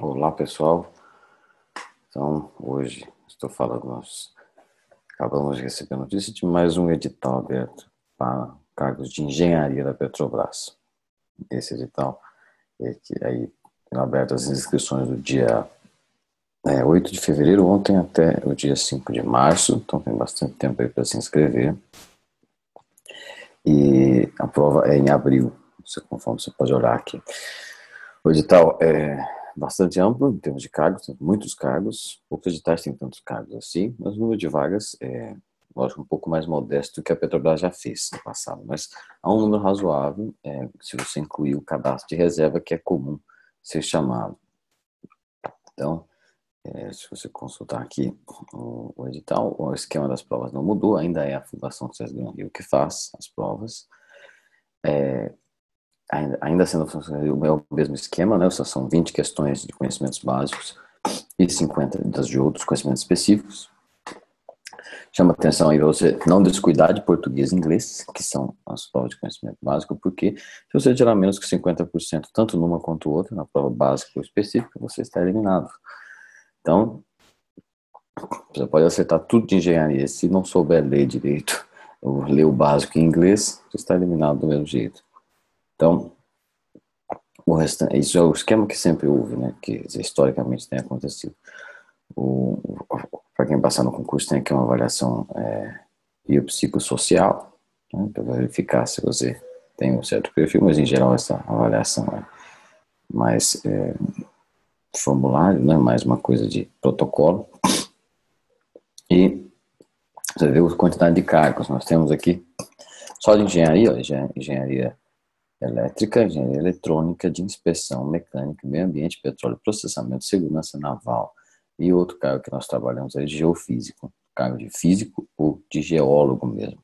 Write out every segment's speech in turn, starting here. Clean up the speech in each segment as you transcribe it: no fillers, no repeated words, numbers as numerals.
Olá pessoal, então hoje estou falando, nós acabamos de receber a notícia de mais um edital aberto para cargos de engenharia da Petrobras. Esse edital é que aí aberto as inscrições do dia 8 de fevereiro, ontem até o dia 5 de março, então tem bastante tempo aí para se inscrever. E a prova é em abril, conforme você pode olhar aqui. O edital é bastante amplo em termos de cargos, tem muitos cargos, poucos editais têm tantos cargos assim, mas o número de vagas é, lógico, um pouco mais modesto do que a Petrobras já fez no passado, mas há um número razoável se você incluir o cadastro de reserva, que é comum ser chamado. Então, se você consultar aqui o edital, o esquema das provas não mudou, ainda é a Fundação César Grão Rio que faz as provas. Ainda sendo o mesmo esquema, né? São 20 questões de conhecimentos básicos e 50 das de outros conhecimentos específicos. Chama atenção aí você não descuidar de português e inglês, que são as provas de conhecimento básico, porque se você tirar menos que 50%, tanto numa quanto outra, na prova básica ou específica, você está eliminado. Então, você pode acertar tudo de engenharia, se não souber ler direito, ou ler o básico em inglês, você está eliminado do mesmo jeito. Então, o restante, isso é o esquema que sempre houve, né? Que historicamente tem acontecido. Para quem passar no concurso, tem aqui uma avaliação biopsicossocial, né, para verificar se você tem um certo perfil, mas em geral essa avaliação é mais formulário, né? Mais uma coisa de protocolo. E você vê a quantidade de cargos. Nós temos aqui só de engenharia, engenharia elétrica, engenharia eletrônica, de inspeção, mecânica, meio ambiente, petróleo, processamento, segurança naval. E outro cargo que nós trabalhamos é geofísico, cargo de físico ou de geólogo mesmo.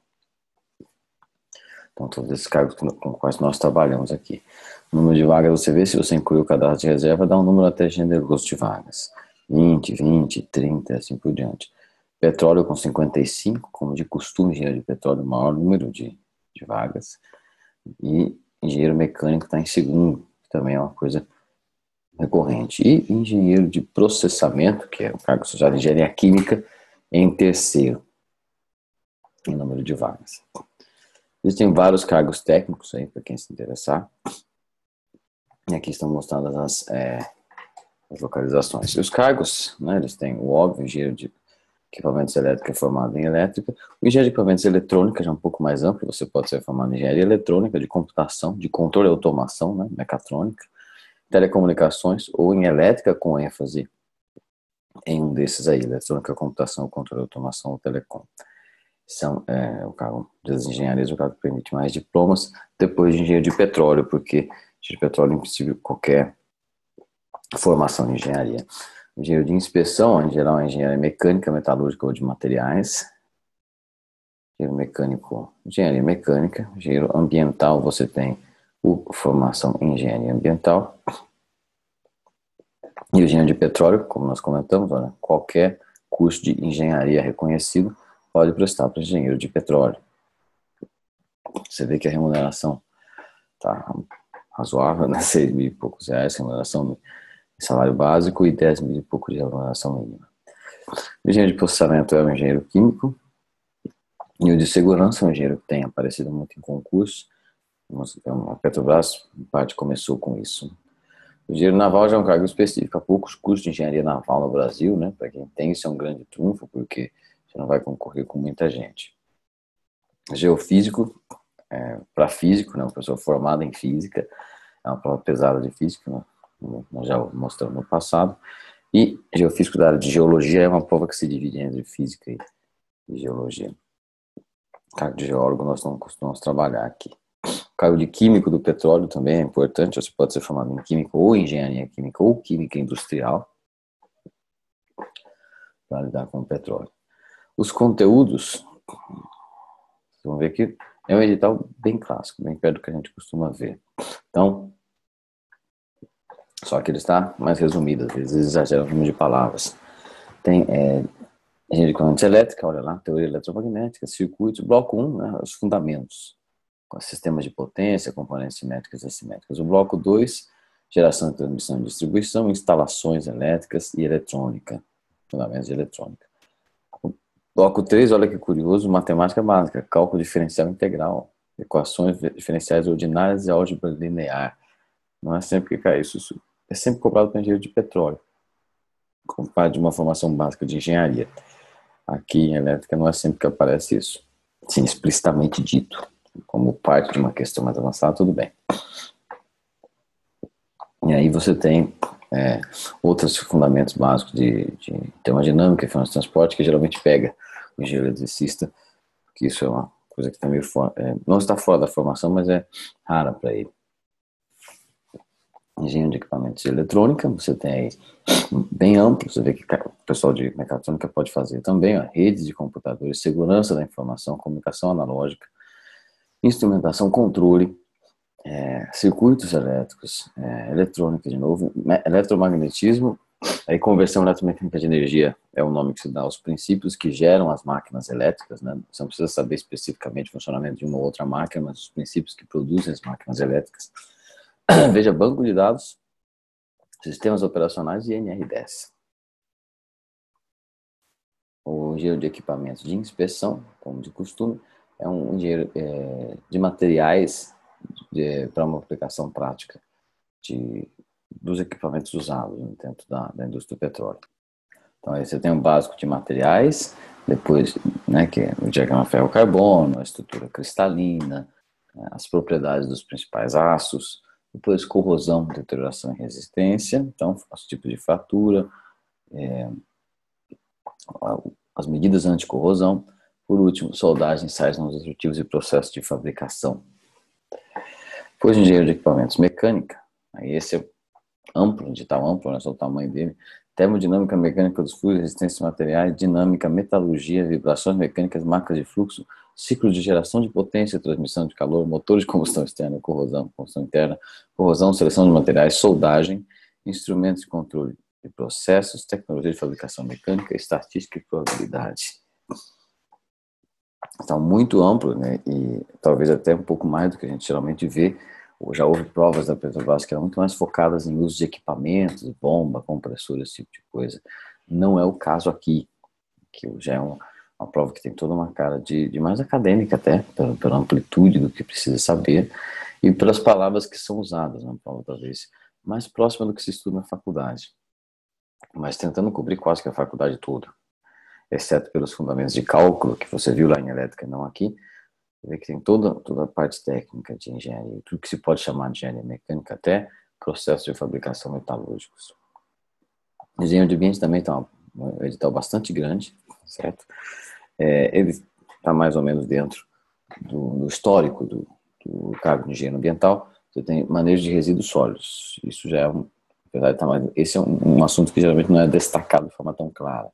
Então, todos esses cargos com quais nós trabalhamos aqui. O número de vagas, você vê, se você incluir o cadastro de reserva, dá um número até generoso de vagas. 20, 30, assim por diante. Petróleo com 55, como de costume, engenheiro de petróleo, o maior número de vagas. E engenheiro mecânico está em segundo, que também é uma coisa recorrente. E engenheiro de processamento, que é o cargo associado à engenharia química, em terceiro, em número de vagas. Existem vários cargos técnicos aí, para quem se interessar. E aqui estão mostradas as localizações. E os cargos, né, eles têm o óbvio, engenheiro de equipamentos elétricos formado em elétrica. O engenheiro de equipamentos eletrônicos já é um pouco mais amplo, você pode ser formado em engenharia eletrônica, de computação, de controle e automação, né, mecatrônica, telecomunicações ou em elétrica com ênfase em um desses aí, eletrônica, computação, controle, automação ou telecom. São o cargo das engenharias, o cargo que permite mais diplomas, depois de engenheiro de petróleo, porque engenheiro de petróleo é impossível qualquer formação de engenharia. Engenheiro de inspeção, em geral, é engenharia mecânica, metalúrgica ou de materiais. Engenheiro mecânico, engenharia mecânica. Engenheiro ambiental, você tem formação em engenharia ambiental. E o engenheiro de petróleo, como nós comentamos, olha, qualquer curso de engenharia reconhecido pode prestar para engenheiro de petróleo. Você vê que a remuneração está razoável, né? 6 mil e poucos reais, remuneração de salário básico, e 10 mil e pouco de remuneração mínima. O engenheiro de processamento é o engenheiro químico, e o de segurança é um engenheiro que tem aparecido muito em concurso. A Petrobras, em parte, começou com isso. O engenheiro naval já é um cargo específico. Há poucos cursos de engenharia naval no Brasil, né? Para quem tem, isso é um grande trunfo, porque você não vai concorrer com muita gente. Geofísico, para físico, né? Uma pessoa formada em física, é uma prova pesada de física, né? Nós já mostramos no passado. E geofísico da área de geologia é uma prova que se divide entre física e geologia. Cargo de geólogo nós não costumamos trabalhar aqui. O cargo de químico do petróleo também é importante. Você pode ser formado em química ou engenharia química ou química industrial para lidar com o petróleo. Os conteúdos, vocês vão ver que é um edital bem clássico, bem perto do que a gente costuma ver. Então, só que ele está mais resumido, às vezes exagera o número de palavras. Tem engenharia de equipamentos elétrica, olha lá, teoria eletromagnética, circuitos, bloco 1, né, os fundamentos, com sistemas de potência, componentes simétricas e assimétricas. O bloco 2 geração, transmissão e distribuição, instalações elétricas e eletrônica, fundamentos de eletrônica. Bloco 3, olha que curioso, matemática básica, cálculo diferencial integral, equações diferenciais ordinárias e álgebra linear. Não é sempre que cai isso é sempre cobrado para engenheiro de petróleo, como parte de uma formação básica de engenharia. Aqui em elétrica não é sempre que aparece isso, sim, explicitamente dito, como parte de uma questão mais avançada, tudo bem. E aí você tem outros fundamentos básicos de termodinâmica e fenômenos de transporte, que geralmente pega o engenheiro eletricista, que isso é uma coisa que também não está fora da formação, mas é rara para ele. Engenheiro de equipamentos de eletrônica, você tem aí bem amplo, você vê que o pessoal de mecatrônica pode fazer também, redes de computadores, segurança da informação, comunicação analógica, instrumentação, controle, circuitos elétricos, eletrônica de novo, eletromagnetismo, aí conversão eletromecânica de energia é o nome que se dá aos princípios que geram as máquinas elétricas, né? Você não precisa saber especificamente o funcionamento de uma ou outra máquina, mas os princípios que produzem as máquinas elétricas. Veja, banco de dados, sistemas operacionais e NR10. O engenheiro de equipamentos de inspeção, como de costume, é um engenheiro de materiais para uma aplicação prática dos equipamentos usados dentro da indústria do petróleo. Então aí você tem um básico de materiais, depois, né, que é o diagrama ferro-carbono, a estrutura cristalina, as propriedades dos principais aços, depois corrosão, deterioração e resistência, então os tipos de fratura, as medidas anticorrosão, por último, soldagem, ensaios não destrutivos e processos de fabricação. Depois, engenheiro de equipamentos mecânica, aí esse é amplo, de tal amplo, olha só o tamanho dele, termodinâmica mecânica dos fluidos, resistência de materiais, dinâmica, metalurgia, vibrações mecânicas, máquinas de fluxo, ciclo de geração de potência, transmissão de calor, motores de combustão externa, corrosão, combustão interna, corrosão, seleção de materiais, soldagem, instrumentos de controle de processos, tecnologia de fabricação mecânica, estatística e probabilidade. Então, muito amplo, né, e talvez até um pouco mais do que a gente geralmente vê. Já houve provas da Petrobras que eram muito mais focadas em uso de equipamentos, bomba, compressor, esse tipo de coisa. Não é o caso aqui, que já é uma prova que tem toda uma cara de mais acadêmica até, pela amplitude do que precisa saber e pelas palavras que são usadas na prova, talvez mais próxima do que se estuda na faculdade, mas tentando cobrir quase que a faculdade toda, exceto pelos fundamentos de cálculo que você viu lá em elétrica, não aqui. Você vê que tem toda a parte técnica de engenharia, tudo que se pode chamar de engenharia mecânica, até processos de fabricação metalúrgicos. O engenheiro de ambiente também está um edital bastante grande, certo? Ele está mais ou menos dentro do histórico do cargo de engenheiro ambiental. Você tem manejo de resíduos sólidos. Isso já é apesar de estar mais, esse é um assunto que geralmente não é destacado de forma tão clara.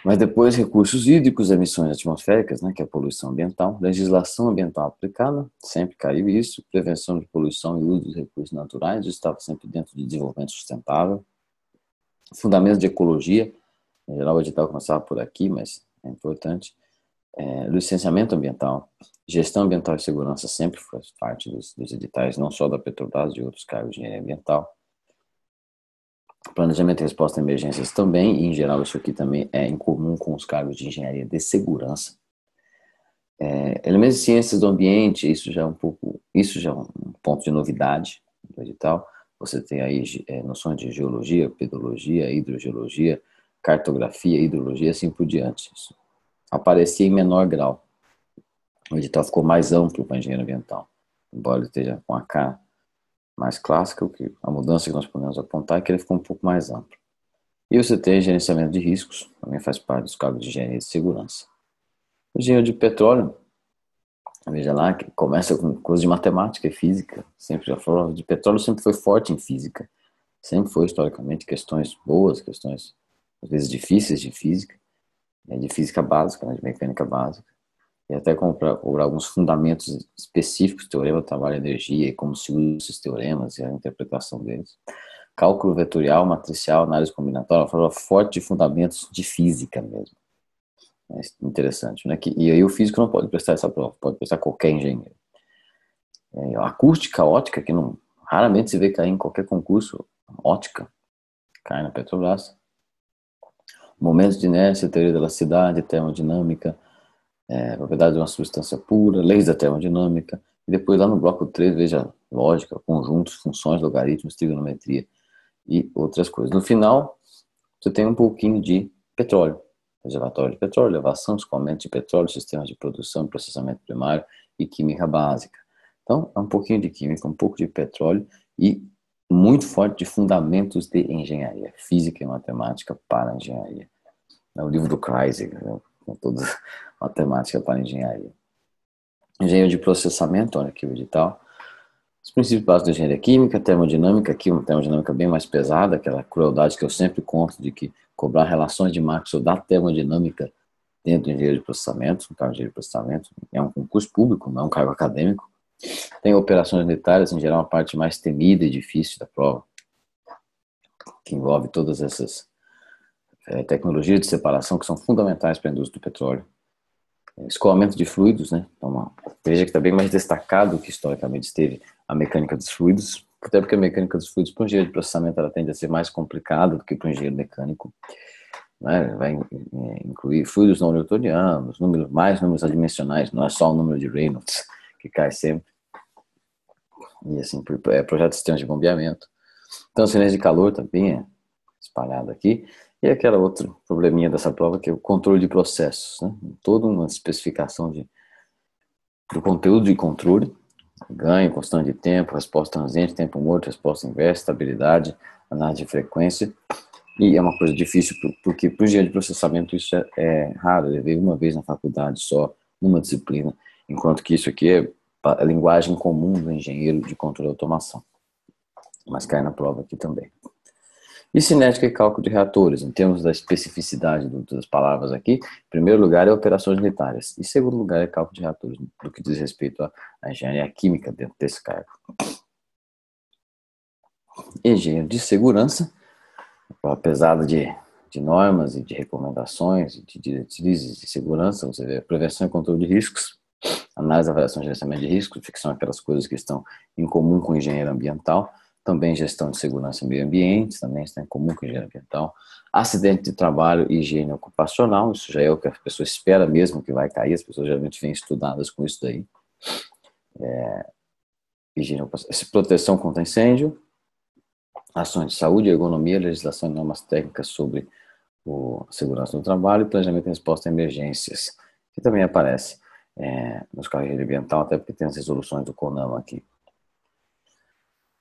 Mas depois, recursos hídricos, emissões atmosféricas, né, que é a poluição ambiental, legislação ambiental aplicada, sempre caiu isso, prevenção de poluição e uso dos recursos naturais, isso estava sempre dentro de desenvolvimento sustentável, fundamentos de ecologia, em geral o edital começava por aqui, mas é importante, licenciamento ambiental, gestão ambiental e segurança sempre faz parte dos editais, não só da Petrobras, de outros cargos de engenharia ambiental. Planejamento e resposta a emergências também, e em geral isso aqui também é em comum com os cargos de engenharia de segurança. Elementos de ciências do ambiente, isso já é um ponto de novidade do edital. Você tem aí noções de geologia, pedologia, hidrogeologia, cartografia, hidrologia, assim por diante. Isso aparecia em menor grau. O edital ficou mais amplo para engenharia ambiental, embora ele esteja com a cara mais clássica, a mudança que nós podemos apontar é que ele ficou um pouco mais amplo. E você tem gerenciamento de riscos, também faz parte dos cargos de engenharia de segurança. O engenheiro de petróleo, veja lá, que começa com coisas de matemática e física, sempre já falou, de petróleo sempre foi forte em física, sempre foi historicamente questões boas, questões às vezes difíceis de física básica, né, de mecânica básica, e até cobrar alguns fundamentos específicos, teorema do trabalho e energia, e como se usa esses teoremas e a interpretação deles. Cálculo vetorial, matricial, análise combinatória, uma forma forte de fundamentos de física mesmo. É interessante, né? E aí o físico não pode prestar essa prova, pode prestar qualquer engenheiro. A acústica, ótica, que não Raramente se vê cair em qualquer concurso. Ótica, cai na Petrobras. Momentos de inércia, teoria da elasticidade, termodinâmica, propriedade de uma substância pura, leis da termodinâmica. E depois lá no bloco 3, veja lógica, conjuntos, funções, logaritmos, trigonometria e outras coisas. No final, você tem um pouquinho de petróleo, reservatório de petróleo, elevação, escoamento de petróleo, sistemas de produção e processamento primário e química básica. Então, é um pouquinho de química, um pouco de petróleo e muito forte de fundamentos de engenharia, física e matemática para engenharia. É o livro do Kreisig, né, com toda matemática para engenharia. Engenharia de processamento, olha aqui o edital. Os princípios básicos da engenharia química, termodinâmica, aqui uma termodinâmica bem mais pesada, aquela crueldade que eu sempre conto de que cobrar relações de Maxwell da termodinâmica dentro do engenharia de processamento, no cargo de engenharia de processamento, é um concurso público, não é um cargo acadêmico. Tem operações unitárias, em geral, a parte mais temida e difícil da prova, que envolve todas essas tecnologias de separação que são fundamentais para a indústria do petróleo. Escoamento de fluidos, né? Então, veja que está bem mais destacado que historicamente esteve a mecânica dos fluidos, até porque a mecânica dos fluidos para o engenheiro de processamento ela tende a ser mais complicada do que para o engenheiro mecânico. Né? Vai incluir fluidos não newtonianos, mais números adimensionais, não é só o número de Reynolds que cai sempre. E assim, projeto de sistemas de bombeamento. Transferência de calor também é espalhado aqui. E aquela outra probleminha dessa prova que é o controle de processos, né? Toda uma especificação do conteúdo de controle, ganho, constante de tempo, resposta transiente, tempo morto, resposta inversa, estabilidade, análise de frequência. E é uma coisa difícil, porque para o engenheiro de processamento isso é raro, ele veio uma vez na faculdade só, numa disciplina, enquanto que isso aqui é a linguagem comum do engenheiro de controle e automação. Mas cai na prova aqui também. E cinética e cálculo de reatores, em termos da especificidade das palavras aqui, em primeiro lugar é operações unitárias, e em segundo lugar é cálculo de reatores, do que diz respeito à engenharia química dentro desse cargo. Engenheiro de segurança, apesar de normas e de recomendações e de diretrizes de segurança, você vê prevenção e controle de riscos, análise, avaliação e gerenciamento de riscos, que são aquelas coisas que estão em comum com o engenheiro ambiental, também gestão de segurança e meio ambiente, também está em comum com o engenheiro ambiental, acidente de trabalho e higiene ocupacional, isso já é o que a pessoa espera mesmo que vai cair, as pessoas geralmente vêm estudadas com isso daí. Proteção contra incêndio, ações de saúde, ergonomia, legislação e normas técnicas sobre a segurança do trabalho e planejamento e resposta a emergências, que também aparece nos cargos de ambiental, até porque tem as resoluções do CONAMA aqui.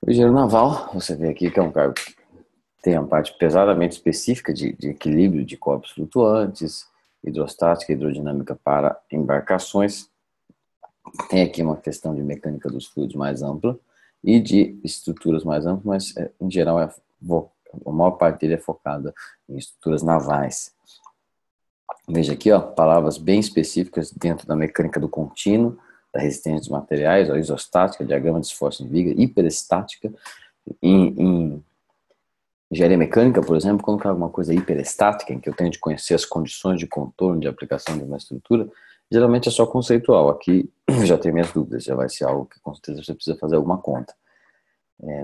O engenheiro naval, você vê aqui que é um cargo que tem uma parte pesadamente específica de equilíbrio de corpos flutuantes, hidrostática e hidrodinâmica para embarcações. Tem aqui uma questão de mecânica dos fluidos mais ampla e de estruturas mais amplas, mas em geral a maior parte dele é focada em estruturas navais. Veja aqui, ó, palavras bem específicas dentro da mecânica do contínuo, da resistência dos materiais, ó, isostática, diagrama de esforço em viga, hiperestática. Em engenharia mecânica, por exemplo, quando cai alguma coisa hiperestática, em que eu tenho de conhecer as condições de contorno, de aplicação de uma estrutura, geralmente é só conceitual. Aqui já tem minhas dúvidas, já vai ser algo que com certeza você precisa fazer alguma conta.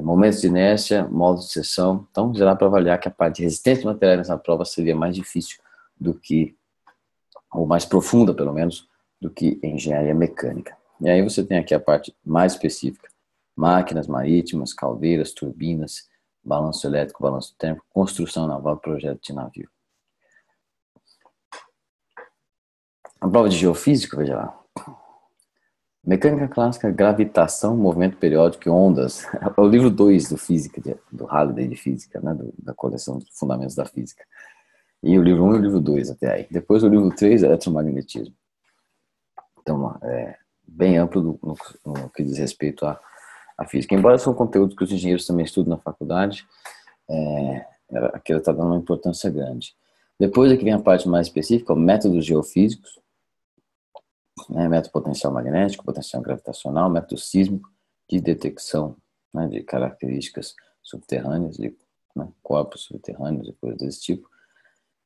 Momentos de inércia, modos de seção. Então, já dá para avaliar que a parte de resistência de materiais nessa prova seria mais difícil do que, ou mais profunda, pelo menos, do que em engenharia mecânica. E aí você tem aqui a parte mais específica. Máquinas marítimas, caldeiras, turbinas, balanço elétrico, balanço térmico, construção naval, projeto de navio. A prova de geofísica, veja lá. Mecânica clássica, gravitação, movimento periódico e ondas. É o livro 2 do Física, do Halliday de Física, né, da coleção de Fundamentos da Física. E o livro 1 e o livro 2 até aí. Depois o livro 3, eletromagnetismo. Então, bem amplo no que diz respeito à física. Embora são conteúdos que os engenheiros também estudam na faculdade, aquilo está dando uma importância grande. Depois aqui vem a parte mais específica, métodos geofísicos, método potencial magnético, potencial gravitacional, método sísmico, de detecção, né, de características subterrâneas, de corpos subterrâneos e coisas desse tipo.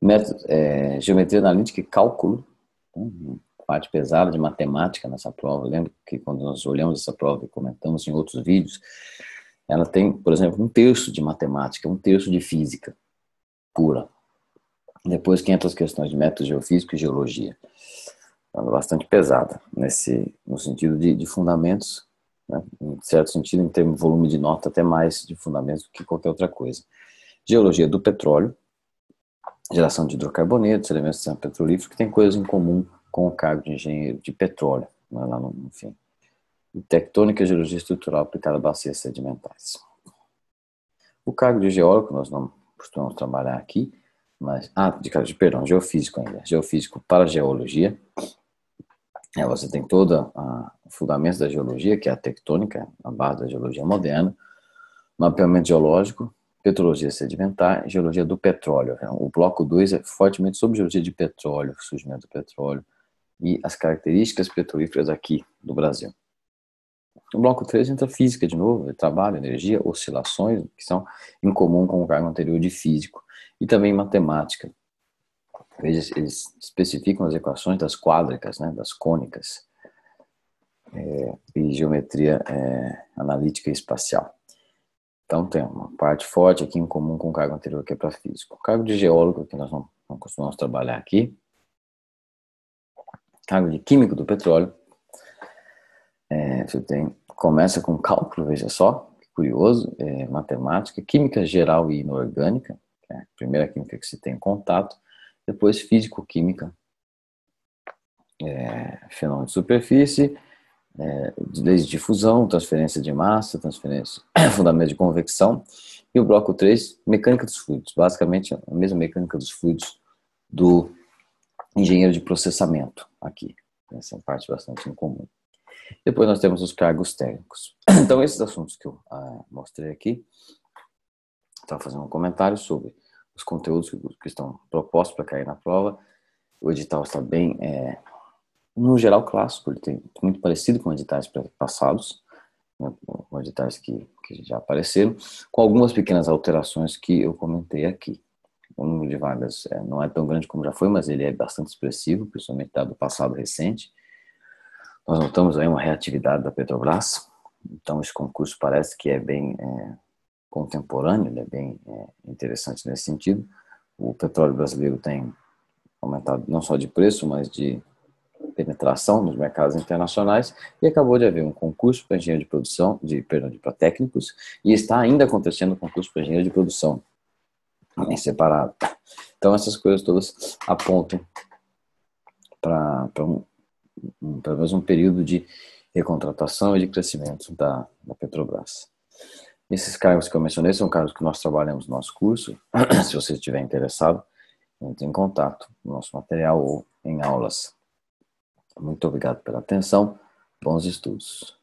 Método, geometria analítica e cálculo, parte pesada de matemática nessa prova. Eu lembro que quando nós olhamos essa prova e comentamos em outros vídeos, ela tem, por exemplo, um terço de matemática, um terço de física pura. Depois 500 questões de método geofísico e geologia. Ela é bastante pesada no sentido de fundamentos, né? Em certo sentido, em termos de volume de nota, até mais de fundamentos do que qualquer outra coisa. Geologia do petróleo, geração de hidrocarbonetos, elementos do sistema petrolífero, que tem coisas em comum com o cargo de engenheiro de petróleo, né, lá no fim. E tectônica e geologia estrutural aplicada a bacias sedimentares. O cargo de geólogo, nós não costumamos trabalhar aqui, mas, geofísico ainda. Geofísico para geologia. Você tem todo o fundamento da geologia, que é a tectônica, a base da geologia moderna, mapeamento geológico, petrologia sedimentar, geologia do petróleo. O bloco 2 é fortemente sobre geologia de petróleo, surgimento do petróleo e as características petrolíferas aqui do Brasil. No bloco 3 entra física de novo, trabalho, energia, oscilações, que são em comum com o cargo anterior de físico, e também matemática. Eles especificam as equações das quádricas, né, das cônicas, e geometria analítica e espacial. Então tem uma parte forte aqui em comum com o cargo anterior, que é para físico. O cargo de geólogo, que nós não costumamos trabalhar aqui. Cargo de químico do petróleo. Você começa com cálculo, veja só, que curioso, matemática, química geral e inorgânica, que é a primeira química que se tem contato. Depois físico-química, fenômeno de superfície, leis de difusão, transferência de massa, fundamento de convecção, e o bloco 3, mecânica dos fluidos, basicamente a mesma mecânica dos fluidos do engenheiro de processamento aqui. Essa é uma parte bastante incomum. Depois nós temos os cargos técnicos. Então esses assuntos que eu mostrei aqui, estava fazendo um comentário sobre os conteúdos que estão propostos para cair na prova. O edital está bem, no geral, clássico, ele tem muito parecido com editais passados, né, com editais que já apareceram, com algumas pequenas alterações que eu comentei aqui. O número de vagas não é tão grande como já foi, mas ele é bastante expressivo, principalmente dado o passado recente. Nós notamos aí uma reatividade da Petrobras, então esse concurso parece que é bem contemporâneo, ele é bem interessante nesse sentido. O petróleo brasileiro tem aumentado não só de preço, mas de penetração nos mercados internacionais, e acabou de haver um concurso para engenheiro de produção, para técnicos, e está ainda acontecendo um concurso para engenheiro de produção, em separado. Então essas coisas todas apontam para pelo menos um período de recontratação e de crescimento da Petrobras. Esses cargos que eu mencionei são cargos que nós trabalhamos no nosso curso. Se você estiver interessado, entre em contato no nosso material ou em aulas. Muito obrigado pela atenção. Bons estudos.